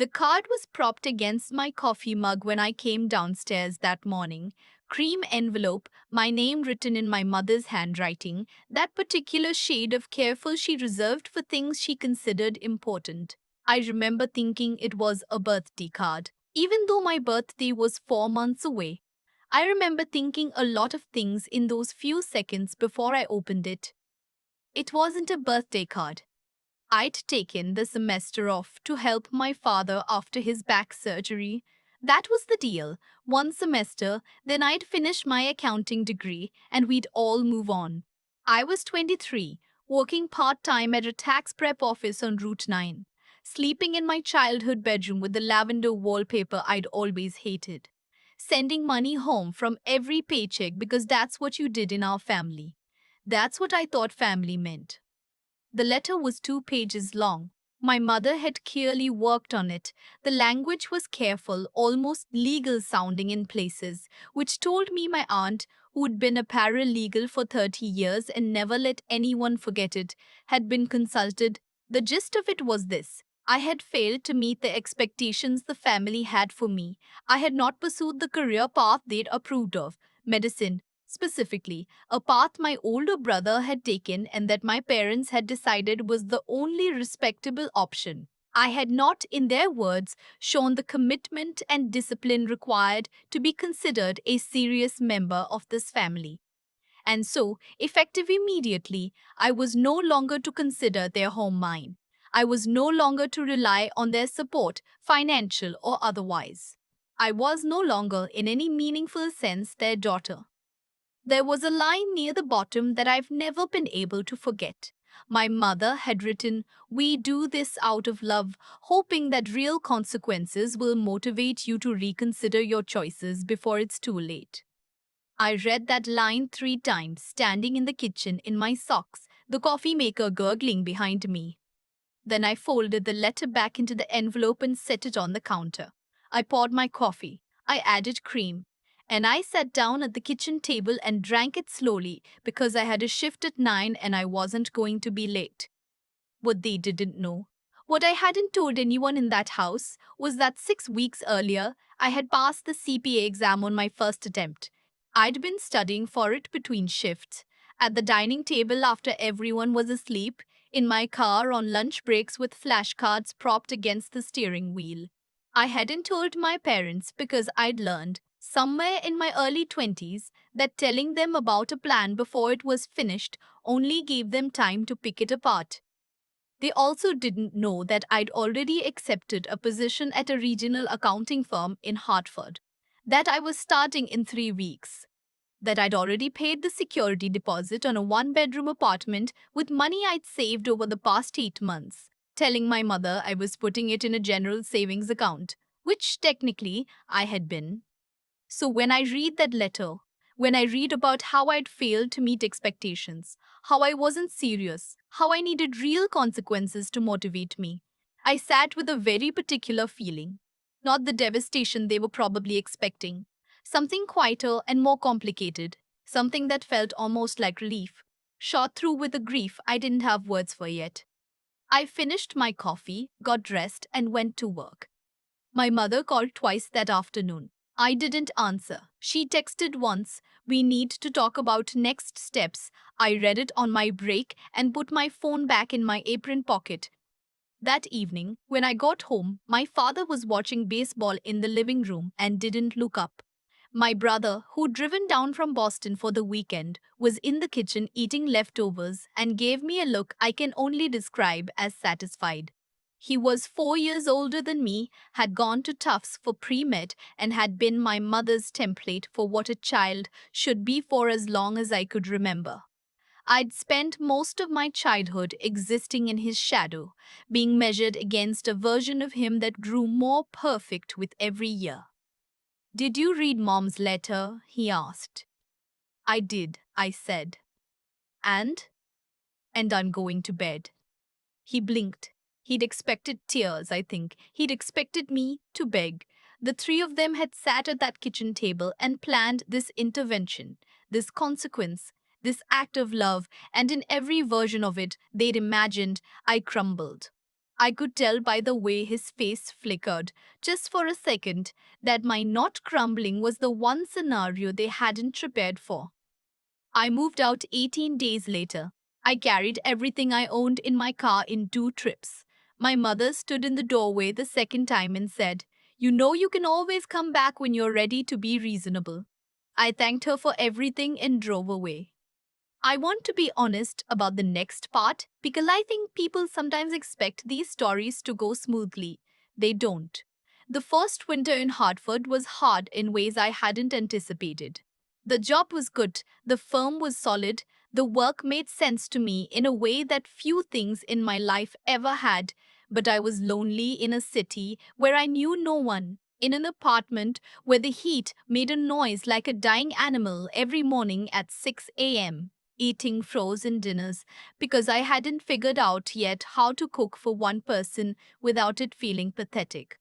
The card was propped against my coffee mug when I came downstairs that morning. Cream envelope, my name written in my mother's handwriting, that particular shade of careful she reserved for things she considered important. I remember thinking it was a birthday card, even though my birthday was 4 months away. I remember thinking a lot of things in those few seconds before I opened it. It wasn't a birthday card. I'd taken the semester off to help my father after his back surgery. That was the deal. One semester, then I'd finish my accounting degree and we'd all move on. I was 23, working part time at a tax prep office on Route 9, sleeping in my childhood bedroom with the lavender wallpaper I'd always hated, sending money home from every paycheck because that's what you did in our family. That's what I thought family meant. The letter was 2 pages long. My mother had clearly worked on it. The language was careful, almost legal sounding in places, which told me my aunt, who'd been a paralegal for 30 years and never let anyone forget it, had been consulted. The gist of it was this: I had failed to meet the expectations the family had for me. I had not pursued the career path they'd approved of, medicine, specifically, a path my older brother had taken and that my parents had decided was the only respectable option. I had not, in their words, shown the commitment and discipline required to be considered a serious member of this family. And so, effective immediately, I was no longer to consider their home mine. I was no longer to rely on their support, financial or otherwise. I was no longer, in any meaningful sense, their daughter. There was a line near the bottom that I've never been able to forget. My mother had written, "We do this out of love, hoping that real consequences will motivate you to reconsider your choices before it's too late." I read that line 3 times, standing in the kitchen in my socks, the coffee maker gurgling behind me. Then I folded the letter back into the envelope and set it on the counter. I poured my coffee. I added cream. And I sat down at the kitchen table and drank it slowly because I had a shift at 9 and I wasn't going to be late. What they didn't know, what I hadn't told anyone in that house, was that 6 weeks earlier I had passed the CPA exam on my first attempt. I'd been studying for it between shifts, at the dining table after everyone was asleep, in my car on lunch breaks with flashcards propped against the steering wheel. I hadn't told my parents because I'd learned, somewhere in my early 20s, that telling them about a plan before it was finished only gave them time to pick it apart. They also didn't know that I'd already accepted a position at a regional accounting firm in Hartford, that I was starting in 3 weeks, that I'd already paid the security deposit on a one-bedroom apartment with money I'd saved over the past 8 months, telling my mother I was putting it in a general savings account, which technically I had been. So when I read that letter, when I read about how I'd failed to meet expectations, how I wasn't serious, how I needed real consequences to motivate me, I sat with a very particular feeling. Not the devastation they were probably expecting. Something quieter and more complicated. Something that felt almost like relief. Shot through with a grief I didn't have words for yet. I finished my coffee, got dressed, and went to work. My mother called twice that afternoon. I didn't answer. She texted once, "We need to talk about next steps." I read it on my break and put my phone back in my apron pocket. That evening, when I got home, my father was watching baseball in the living room and didn't look up. My brother, who'd driven down from Boston for the weekend, was in the kitchen eating leftovers and gave me a look I can only describe as satisfied. He was 4 years older than me, had gone to Tufts for pre-med, and had been my mother's template for what a child should be for as long as I could remember. I'd spent most of my childhood existing in his shadow, being measured against a version of him that grew more perfect with every year. "Did you read Mom's letter?" he asked. "I did," I said. "And?" "And I'm going to bed." He blinked. He'd expected tears, I think. He'd expected me to beg. The three of them had sat at that kitchen table and planned this intervention, this consequence, this act of love, and in every version of it they'd imagined, I crumbled. I could tell by the way his face flickered, just for a second, that my not crumbling was the one scenario they hadn't prepared for. I moved out 18 days later. I carried everything I owned in my car in 2 trips. My mother stood in the doorway the second time and said, "You know you can always come back when you're ready to be reasonable." I thanked her for everything and drove away. I want to be honest about the next part because I think people sometimes expect these stories to go smoothly. They don't. The first winter in Hartford was hard in ways I hadn't anticipated. The job was good, the firm was solid, the work made sense to me in a way that few things in my life ever had, but I was lonely in a city where I knew no one, in an apartment where the heat made a noise like a dying animal every morning at 6 a.m., eating frozen dinners because I hadn't figured out yet how to cook for one person without it feeling pathetic.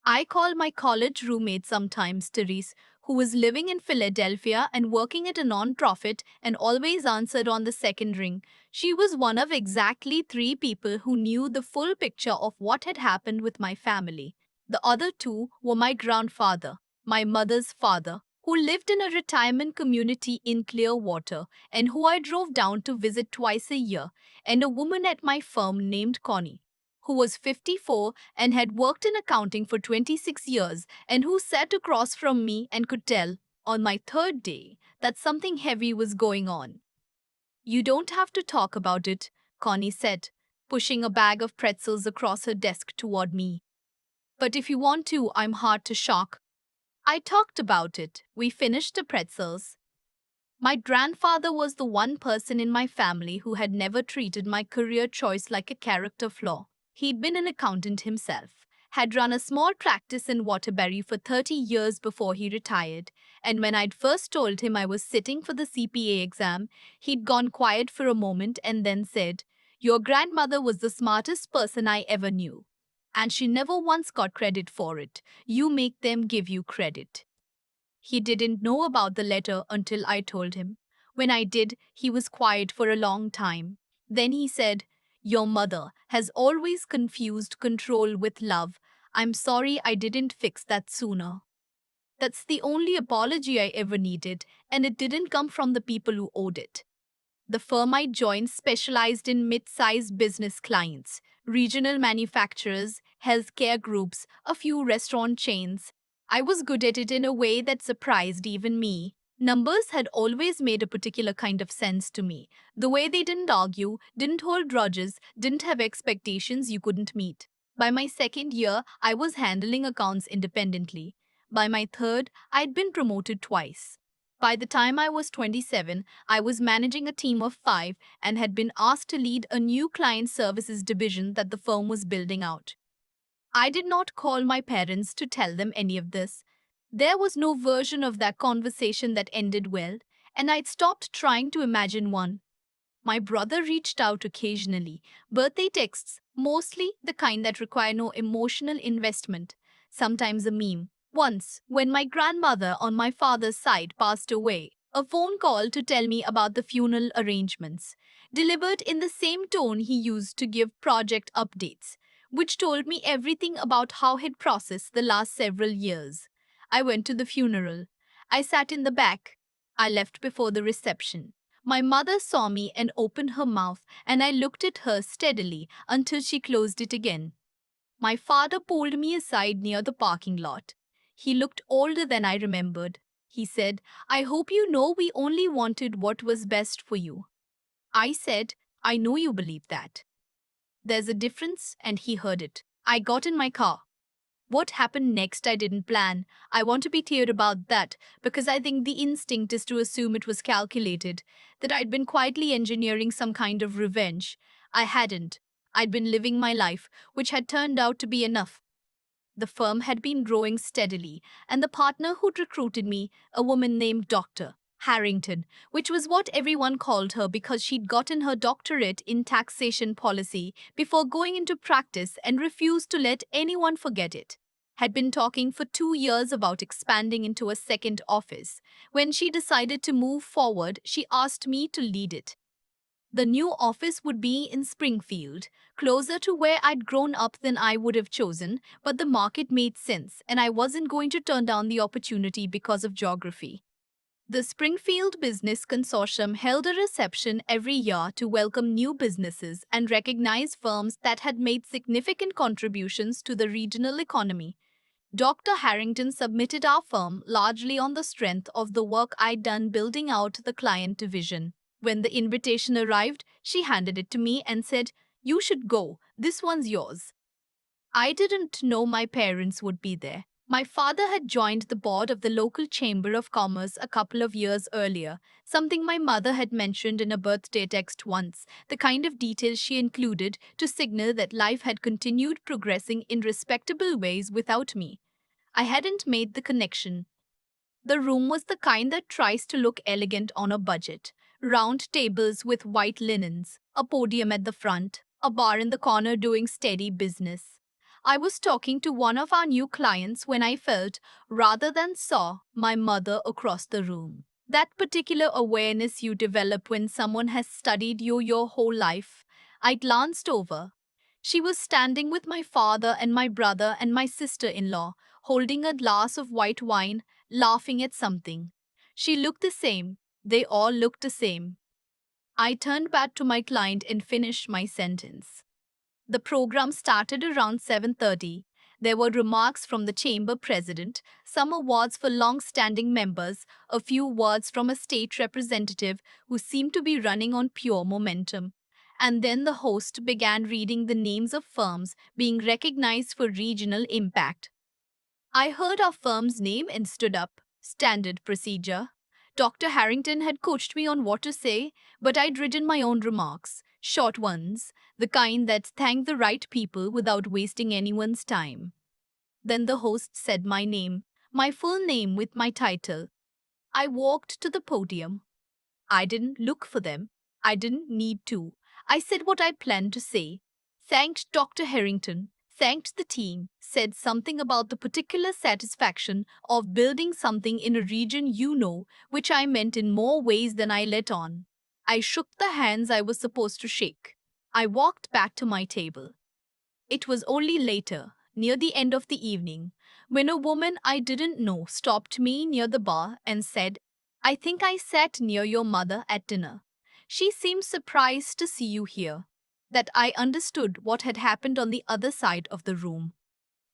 I call my college roommate sometimes, Therese, who was living in Philadelphia and working at a non-profit and always answered on the second ring. She was one of exactly 3 people who knew the full picture of what had happened with my family. The other 2 were my grandfather, my mother's father, who lived in a retirement community in Clearwater and who I drove down to visit twice a year, and a woman at my firm named Connie, who was 54 and had worked in accounting for 26 years and who sat across from me and could tell, on my third day, that something heavy was going on. "You don't have to talk about it," Connie said, pushing a bag of pretzels across her desk toward me. "But if you want to, I'm hard to shock." I talked about it. We finished the pretzels. My grandfather was the one person in my family who had never treated my career choice like a character flaw. He'd been an accountant himself, had run a small practice in Waterbury for 30 years before he retired, and when I'd first told him I was sitting for the CPA exam, he'd gone quiet for a moment and then said, "Your grandmother was the smartest person I ever knew, and she never once got credit for it. You make them give you credit." He didn't know about the letter until I told him. When I did, he was quiet for a long time. Then he said, "Your mother has always confused control with love. I'm sorry I didn't fix that sooner." That's the only apology I ever needed, and it didn't come from the people who owed it. The firm I joined specialized in mid-sized business clients, regional manufacturers, healthcare groups, a few restaurant chains. I was good at it in a way that surprised even me. Numbers had always made a particular kind of sense to me. The way they didn't argue, didn't hold grudges, didn't have expectations you couldn't meet. By my second year, I was handling accounts independently. By my third, I'd been promoted twice. By the time I was 27, I was managing a team of 5 and had been asked to lead a new client services division that the firm was building out. I did not call my parents to tell them any of this. There was no version of that conversation that ended well, and I'd stopped trying to imagine one. My brother reached out occasionally, birthday texts, mostly the kind that require no emotional investment, sometimes a meme. Once, when my grandmother on my father's side passed away, a phone call to tell me about the funeral arrangements, delivered in the same tone he used to give project updates, which told me everything about how he'd processed the last several years. I went to the funeral. I sat in the back. I left before the reception. My mother saw me and opened her mouth, and I looked at her steadily until she closed it again. My father pulled me aside near the parking lot. He looked older than I remembered. He said, "I hope you know we only wanted what was best for you." I said, "I know you believe that. There's a difference," and he heard it. I got in my car. What happened next, I didn't plan. I want to be clear about that because I think the instinct is to assume it was calculated, that I'd been quietly engineering some kind of revenge. I hadn't. I'd been living my life, which had turned out to be enough. The firm had been growing steadily, and the partner who'd recruited me, a woman named Dr. Harrington, which was what everyone called her because she'd gotten her doctorate in taxation policy before going into practice and refused to let anyone forget it, had been talking for 2 years about expanding into a second office. When she decided to move forward, she asked me to lead it. The new office would be in Springfield, closer to where I'd grown up than I would have chosen, but the market made sense, and I wasn't going to turn down the opportunity because of geography. The Springfield Business Consortium held a reception every year to welcome new businesses and recognize firms that had made significant contributions to the regional economy. Dr. Harrington submitted our firm largely on the strength of the work I'd done building out the client division. When the invitation arrived, she handed it to me and said, "You should go, this one's yours." I didn't know my parents would be there. My father had joined the board of the local Chamber of Commerce a couple of years earlier, something my mother had mentioned in a birthday text once, the kind of details she included to signal that life had continued progressing in respectable ways without me. I hadn't made the connection. The room was the kind that tries to look elegant on a budget. Round tables with white linens, a podium at the front, a bar in the corner doing steady business. I was talking to one of our new clients when I felt, rather than saw, my mother across the room. That particular awareness you develop when someone has studied you your whole life. I glanced over. She was standing with my father and my brother and my sister in law, holding a glass of white wine, laughing at something. She looked the same. They all looked the same. I turned back to my client and finished my sentence. The program started around 7:30. There were remarks from the chamber president, some awards for long-standing members, a few words from a state representative who seemed to be running on pure momentum. And then the host began reading the names of firms being recognized for regional impact. I heard our firm's name and stood up. Standard procedure. Dr. Harrington had coached me on what to say, but I'd written my own remarks, short ones, the kind that thanked the right people without wasting anyone's time. Then the host said my name, my full name with my title. I walked to the podium. I didn't look for them. I didn't need to. I said what I planned to say. Thanked Dr. Harrington, thanked the team, said something about the particular satisfaction of building something in a region which I meant in more ways than I let on. I shook the hands I was supposed to shake. I walked back to my table. It was only later, near the end of the evening, when a woman I didn't know stopped me near the bar and said, "I think I sat near your mother at dinner. She seemed surprised to see you here." That I understood what had happened on the other side of the room.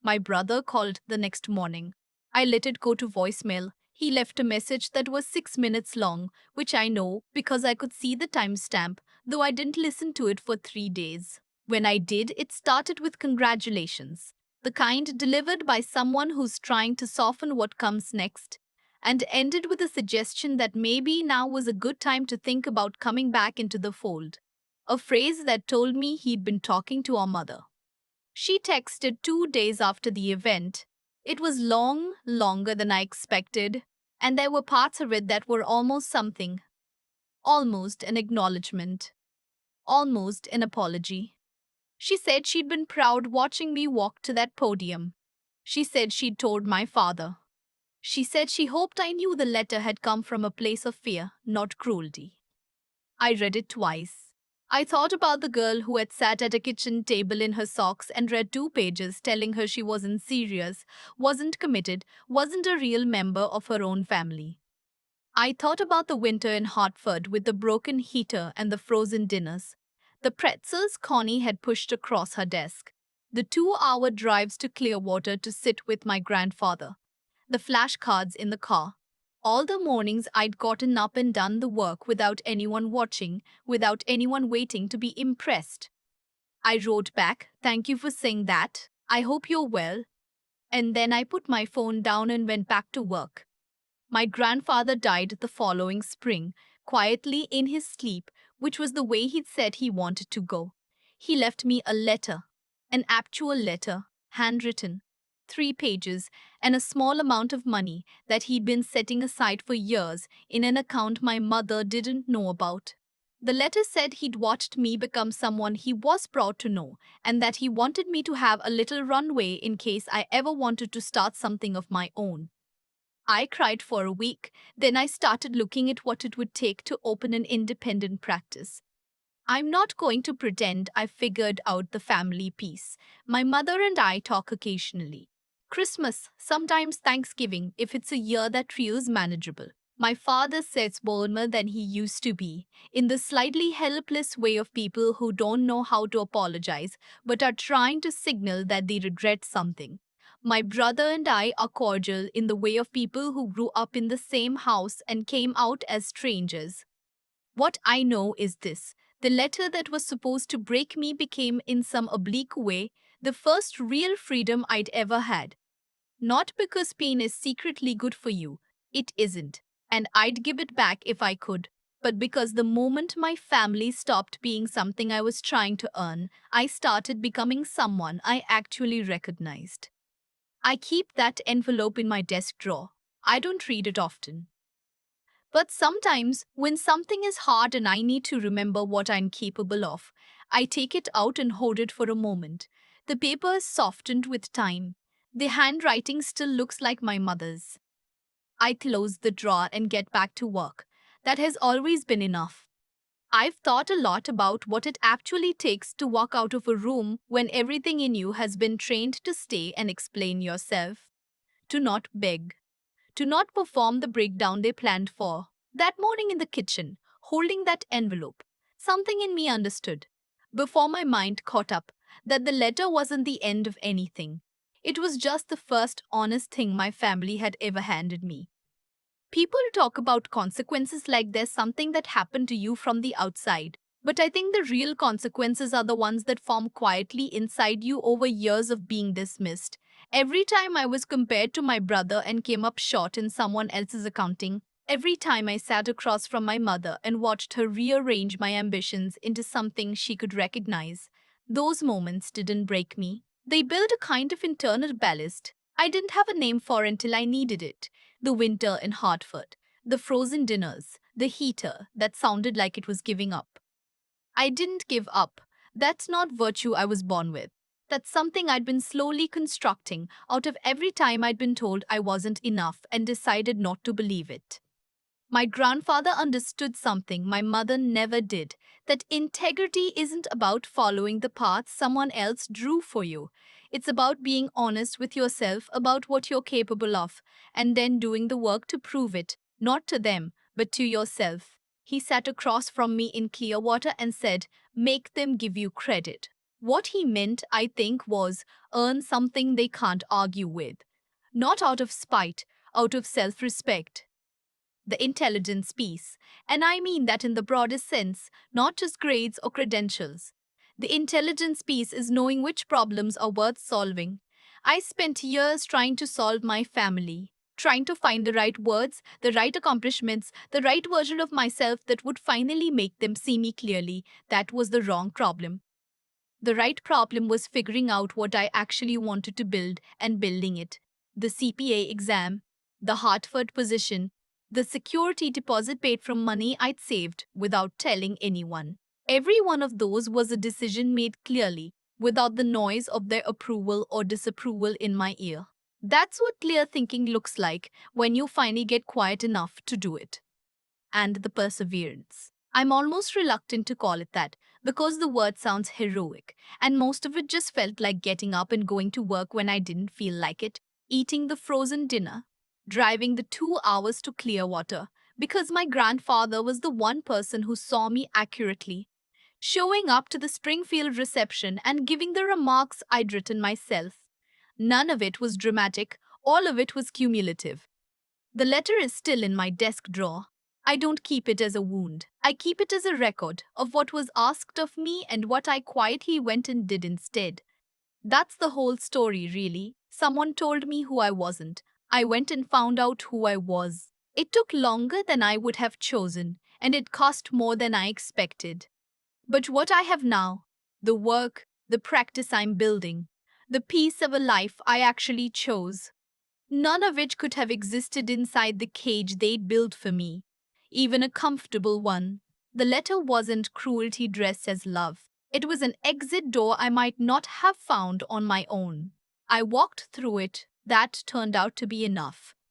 My brother called the next morning. I let it go to voicemail. He left a message that was 6 minutes long, which I know because I could see the timestamp, though I didn't listen to it for 3 days. When I did, it started with congratulations, the kind delivered by someone who's trying to soften what comes next, and ended with a suggestion that maybe now was a good time to think about coming back into the fold. A phrase that told me he'd been talking to our mother. She texted 2 days after the event. It was long, longer than I expected, and there were parts of it that were almost something. Almost an acknowledgement. Almost an apology. She said she'd been proud watching me walk to that podium. She said she'd told my father. She said she hoped I knew the letter had come from a place of fear, not cruelty. I read it twice. I thought about the girl who had sat at a kitchen table in her socks and read 2 pages telling her she wasn't serious, wasn't committed, wasn't a real member of her own family. I thought about the winter in Hartford with the broken heater and the frozen dinners, the pretzels Connie had pushed across her desk, the 2-hour drives to Clearwater to sit with my grandfather, the flashcards in the car. All the mornings I'd gotten up and done the work without anyone watching, without anyone waiting to be impressed. I wrote back, "Thank you for saying that. I hope you're well." And then I put my phone down and went back to work. My grandfather died the following spring, quietly in his sleep, which was the way he'd said he wanted to go. He left me a letter, an actual letter, handwritten, 3 pages, and a small amount of money that he'd been setting aside for years in an account my mother didn't know about. The letter said he'd watched me become someone he was proud to know, and that he wanted me to have a little runway in case I ever wanted to start something of my own. I cried for a week, then I started looking at what it would take to open an independent practice. I'm not going to pretend I figured out the family piece. My mother and I talk occasionally. Christmas, sometimes Thanksgiving, if it's a year that feels manageable. My father says warmer than he used to be, in the slightly helpless way of people who don't know how to apologize but are trying to signal that they regret something. My brother and I are cordial in the way of people who grew up in the same house and came out as strangers. What I know is this: the letter that was supposed to break me became, in some oblique way, the first real freedom I'd ever had. Not because pain is secretly good for you, it isn't, and I'd give it back if I could, but because the moment my family stopped being something I was trying to earn, I started becoming someone I actually recognized. I keep that envelope in my desk drawer. I don't read it often. But sometimes, when something is hard and I need to remember what I'm capable of, I take it out and hold it for a moment. The paper is softened with time. The handwriting still looks like my mother's. I close the drawer and get back to work. That has always been enough. I've thought a lot about what it actually takes to walk out of a room when everything in you has been trained to stay and explain yourself, to not beg, to not perform the breakdown they planned for. That morning in the kitchen, holding that envelope, something in me understood, before my mind caught up, that the letter wasn't the end of anything. It was just the first honest thing my family had ever handed me. People talk about consequences like there's something that happened to you from the outside. But I think the real consequences are the ones that form quietly inside you over years of being dismissed. Every time I was compared to my brother and came up short in someone else's accounting, every time I sat across from my mother and watched her rearrange my ambitions into something she could recognize, those moments didn't break me. They built a kind of internal ballast I didn't have a name for until I needed it: the winter in Hartford, the frozen dinners, the heater that sounded like it was giving up. I didn't give up. That's not virtue I was born with. That's something I'd been slowly constructing out of every time I'd been told I wasn't enough and decided not to believe it. My grandfather understood something my mother never did: that integrity isn't about following the path someone else drew for you. It's about being honest with yourself about what you're capable of, and then doing the work to prove it, not to them, but to yourself. He sat across from me in Clearwater and said, "Make them give you credit." What he meant, I think, was earn something they can't argue with. Not out of spite, out of self respect. The intelligence piece. And I mean that in the broadest sense, not just grades or credentials. The intelligence piece is knowing which problems are worth solving. I spent years trying to solve my family, trying to find the right words, the right accomplishments, the right version of myself that would finally make them see me clearly. That was the wrong problem. The right problem was figuring out what I actually wanted to build and building it. The CPA exam, the Hartford position, the security deposit paid from money I'd saved without telling anyone. Every one of those was a decision made clearly, without the noise of their approval or disapproval in my ear. That's what clear thinking looks like when you finally get quiet enough to do it. And the perseverance. I'm almost reluctant to call it that because the word sounds heroic, and most of it just felt like getting up and going to work when I didn't feel like it, eating the frozen dinner, driving the 2 hours to Clearwater because my grandfather was the one person who saw me accurately, showing up to the Springfield reception and giving the remarks I'd written myself. None of it was dramatic, all of it was cumulative. The letter is still in my desk drawer. I don't keep it as a wound. I keep it as a record of what was asked of me and what I quietly went and did instead. That's the whole story, really. Someone told me who I wasn't. I went and found out who I was. It took longer than I would have chosen, and it cost more than I expected. But what I have now, the work, the practice I'm building, the piece of a life I actually chose, none of which could have existed inside the cage they'd built for me, even a comfortable one. The letter wasn't cruelty dressed as love. It was an exit door I might not have found on my own. I walked through it. That turned out to be enough.